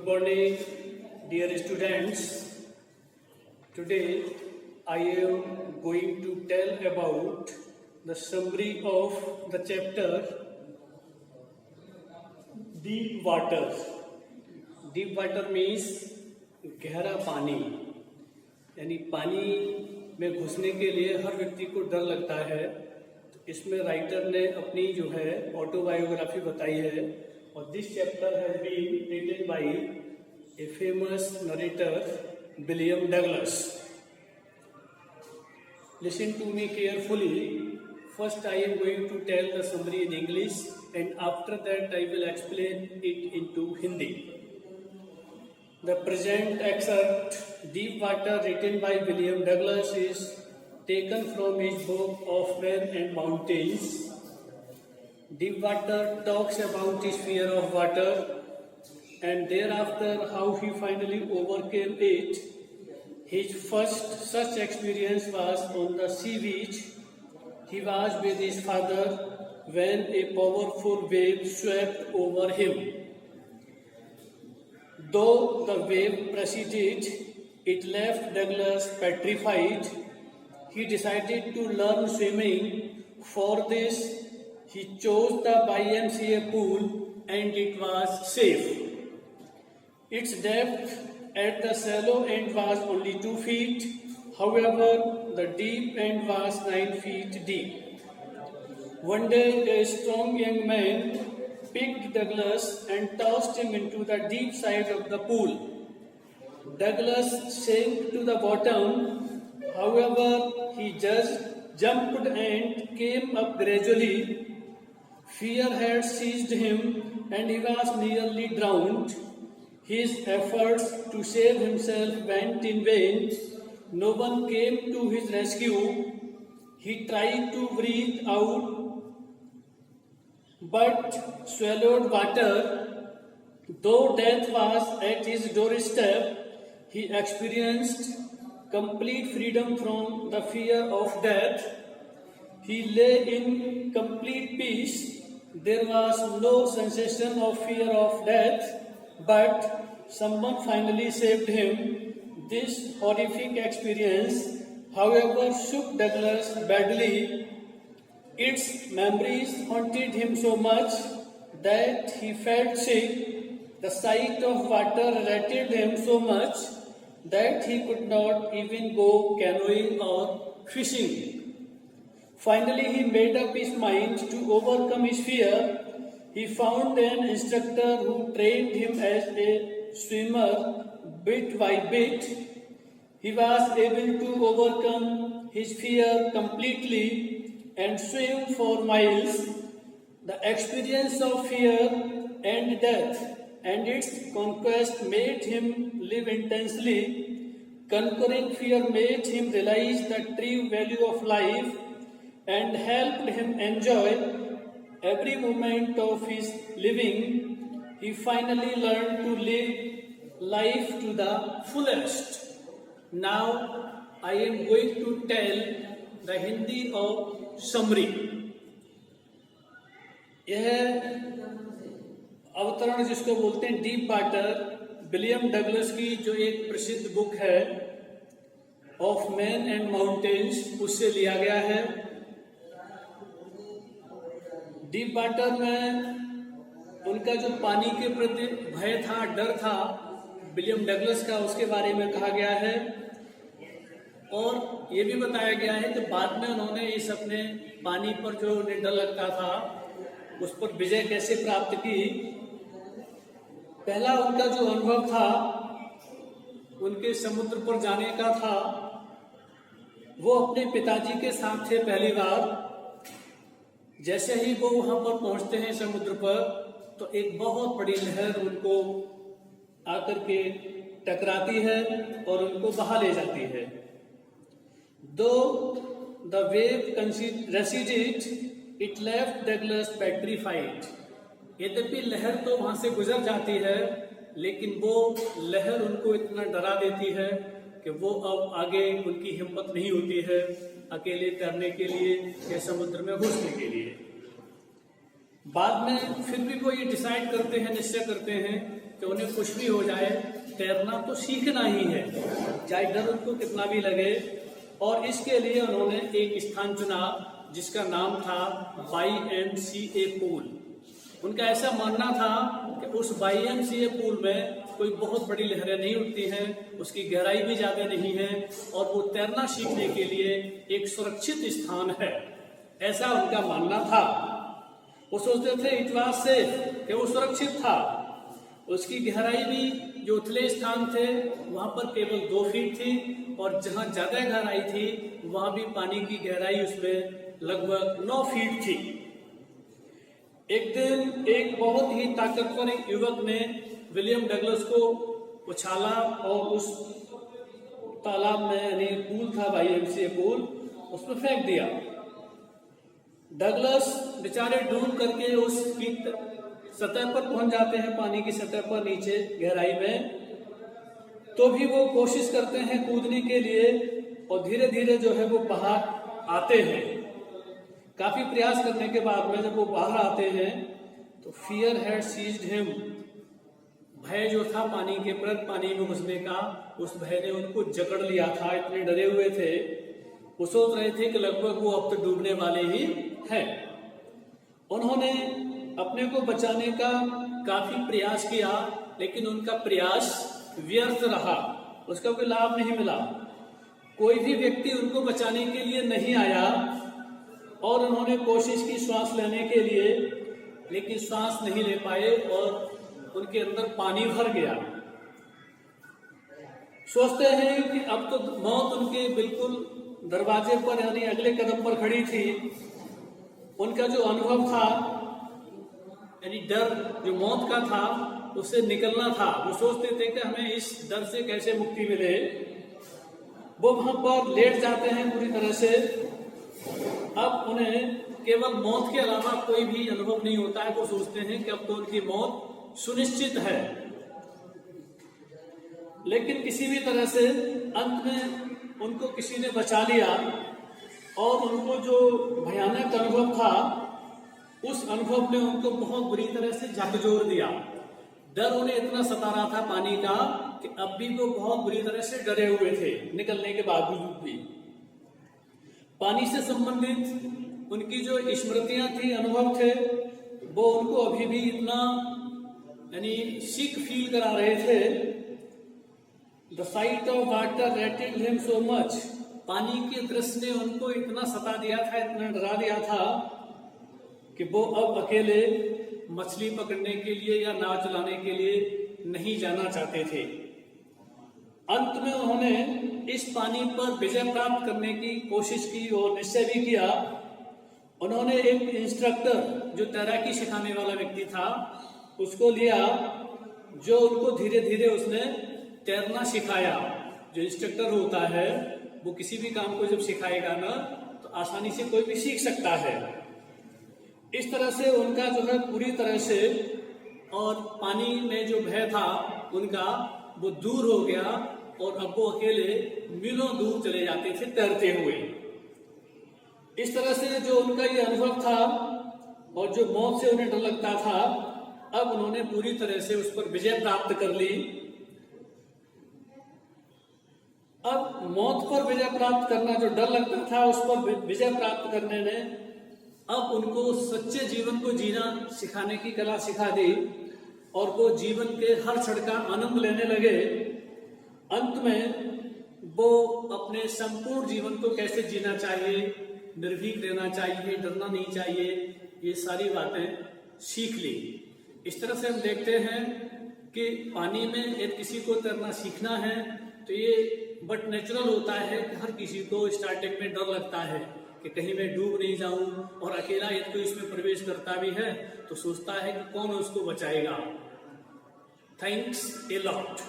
Good morning, dear students. Today I am going to tell about the summary of the chapter Deep Water. Deep water means गहरा पानी, यानी पानी में घुसने के लिए हर व्यक्ति को डर लगता है। तो इसमें राइटर ने अपनी जो है ऑटोबायोग्राफी बताई है, और this chapter has been written by a famous narrator William Douglas. Listen to me carefully. First I am going to tell the summary in English, and after that I will explain it into Hindi. The present excerpt, Deep Water, written by William Douglas, is taken from his book of Men and Mountains. Deep Water talks about his fear of water, and thereafter how he finally overcame it. His first such experience was on the sea beach. He was with his father when a powerful wave swept over him. Though the wave preceded, it left Douglas petrified. He decided to learn swimming. For this, he chose the YMCA pool, and it was safe. Its depth at the shallow end was only 2 feet. However, the deep end was 9 feet deep. One day, a strong young man picked Douglas and tossed him into the deep side of the pool. Douglas sank to the bottom. However, he just jumped and came up gradually. Fear had seized him, and he was nearly drowned. His efforts to save himself went in vain. No one came to his rescue. He tried to breathe out, but swallowed water. Though death was at his doorstep, he experienced complete freedom from the fear of death. He lay in complete peace. There was no sensation of fear of death, but someone finally saved him. This horrific experience, however, shook Douglas badly. Its memories haunted him so much that he felt sick. The sight of water rattled him so much that he could not even go canoeing or fishing. Finally, he made up his mind to overcome his fear. He found an instructor who trained him as a swimmer bit by bit. He was able to overcome his fear completely and swim for miles. The experience of fear and death and its conquest made him live intensely. Conquering fear made him realize the true value of life and helped him enjoy every moment of his living. He finally learned to live life to the fullest. Now I am going to tell the Hindi of summary. यह अवतरण जिसको बोलते हैं deep water, William Douglas की जो एक प्रसिद्ध book है ऑफ मैन एंड माउंटेन्स, उससे लिया गया है। डीप वाटर में उनका जो पानी के प्रति भय था, डर था विलियम डगलस का, उसके बारे में कहा गया है। और ये भी बताया गया है कि बाद में उन्होंने इस अपने पानी पर जो उन्हें डर लगता था उस पर विजय कैसे प्राप्त की। पहला उनका जो अनुभव था उनके समुद्र पर जाने का था, वो अपने पिताजी के साथ थे पहली बार। जैसे ही वो वहां पर पहुंचते हैं समुद्र पर, तो एक बहुत बड़ी लहर उनको आकर के टकराती है और उनको बहा ले जाती है। Though the wave receded, it left Douglas petrified. यद्यपि लहर तो वहां से गुजर जाती है, लेकिन वो लहर उनको इतना डरा देती है कि वो अब आगे उनकी हिम्मत नहीं होती है अकेले तैरने के लिए या समुद्र में घुसने के लिए। बाद में फिर भी वो ये डिसाइड करते हैं, निश्चय करते हैं कि उन्हें कुछ भी हो जाए, तैरना तो सीखना ही है, चाहे डर उनको कितना भी लगे। और इसके लिए उन्होंने एक स्थान चुना जिसका नाम था YMCA पूल। उनका ऐसा मानना था कि उस YMCA पूल में कोई बहुत बड़ी लहरें नहीं उठती हैं, उसकी गहराई भी ज्यादा नहीं है और वो तैरना सीखने के लिए एक सुरक्षित स्थान है, ऐसा उनका मानना था। वो सोचते थे इट वाज सेफ, कि वो सुरक्षित था। उसकी गहराई भी, जो उथले स्थान थे वहां पर केवल 2 फीट थी और जहां ज्यादा गहराई थी वहां भी पानी की गहराई उसमें लगभग 9 फीट थी। एक दिन एक बहुत ही ताकतवर एक युवक ने विलियम डगलस को उछाला और उस तालाब में, यानी पूल था YMCA पूल, उसमें फेंक दिया। डगलस बेचारे डूब करके उसकी सतह पर पहुंच जाते हैं, पानी की सतह पर नीचे गहराई में। तो भी वो कोशिश करते हैं कूदने के लिए और धीरे धीरे जो है वो बाहर आते हैं। काफी प्रयास करने के बाद में जब वो बाहर आते हैं तो फियर हैड सीज्ड हिम, भय जो था पानी के प्रति, पानी में घुसने का, उस भय ने उनको जकड़ लिया था। इतने डरे हुए थे, वो सोच रहे थे कि लगभग वो अब तो डूबने वाले ही हैं। उन्होंने अपने को बचाने का काफी प्रयास किया, लेकिन उनका प्रयास व्यर्थ रहा, उसका कोई लाभ नहीं मिला। कोई भी व्यक्ति उनको बचाने के लिए नहीं आया और उन्होंने कोशिश की श्वास लेने के लिए, लेकिन श्वास नहीं ले पाए और उनके अंदर पानी भर गया। सोचते हैं कि अब तो मौत उनके बिल्कुल दरवाजे पर, यानी अगले कदम पर खड़ी थी। उनका जो अनुभव था, यानी डर जो मौत का था, उससे निकलना था। वो सोचते थे कि हमें इस डर से कैसे मुक्ति मिले। वो वहां पर लेट जाते हैं पूरी तरह से। अब उन्हें केवल मौत के अलावा कोई भी अनुभव नहीं होता है। वो सोचते हैं कि अब तो उनकी मौत सुनिश्चित है। लेकिन किसी भी तरह से अंत में उनको किसी ने बचा लिया और उनको जो भयानक अनुभव था, उस अनुभव ने उनको बहुत बुरी तरह से झकझोर दिया। डर उन्हें इतना सता रहा था पानी का कि अब भी वो बहुत बुरी तरह से डरे हुए थे, निकलने के बावजूद भी। पानी से संबंधित उनकी जो स्मृतियां थी, अनुभव थे, वो उनको अभी भी इतना, यानी सिक फील करा रहे थे। The sight of water rattled him so much, पानी के दृश्य ने उनको इतना सता दिया था, इतना डरा दिया था कि वो अब अकेले मछली पकड़ने के लिए या नाव चलाने के लिए नहीं जाना चाहते थे। अंत में उन्होंने इस पानी पर विजय प्राप्त करने की कोशिश की और निश्चय भी किया। उन्होंने एक इंस्ट्रक्टर, जो तैराकी सिखाने वाला व्यक्ति था, उसको लिया, जो उनको धीरे धीरे उसने तैरना सिखाया। जो इंस्ट्रक्टर होता है वो किसी भी काम को जब सिखाएगा ना, तो आसानी से कोई भी सीख सकता है। इस तरह से उनका जो है पूरी तरह से, और पानी में जो भय था उनका, वो दूर हो गया और अब वो अकेले मीलों दूर चले जाते थे तैरते हुए। इस तरह से जो उनका ये अनुभव था और जो मौत से उन्हें डर लगता था, अब उन्होंने पूरी तरह से उस पर विजय प्राप्त कर ली। अब मौत पर विजय प्राप्त करना, जो डर लगता था उस पर विजय प्राप्त करने ने अब उनको सच्चे जीवन को जीना सिखाने की कला सिखा दी और वो जीवन के हर क्षण का आनंद लेने लगे। अंत में वो अपने संपूर्ण जीवन को कैसे जीना चाहिए, निर्भीक रहना चाहिए, डरना नहीं चाहिए, ये सारी बातें सीख ली। इस तरह से हम देखते हैं कि पानी में यदि किसी को तैरना सीखना है तो ये बट नेचुरल होता है कि हर किसी को स्टार्टिंग में डर लगता है कि कहीं मैं डूब नहीं जाऊं, और अकेला यदि कोई इसमें प्रवेश करता भी है तो सोचता है कि कौन उसको बचाएगा। Thanks a lot.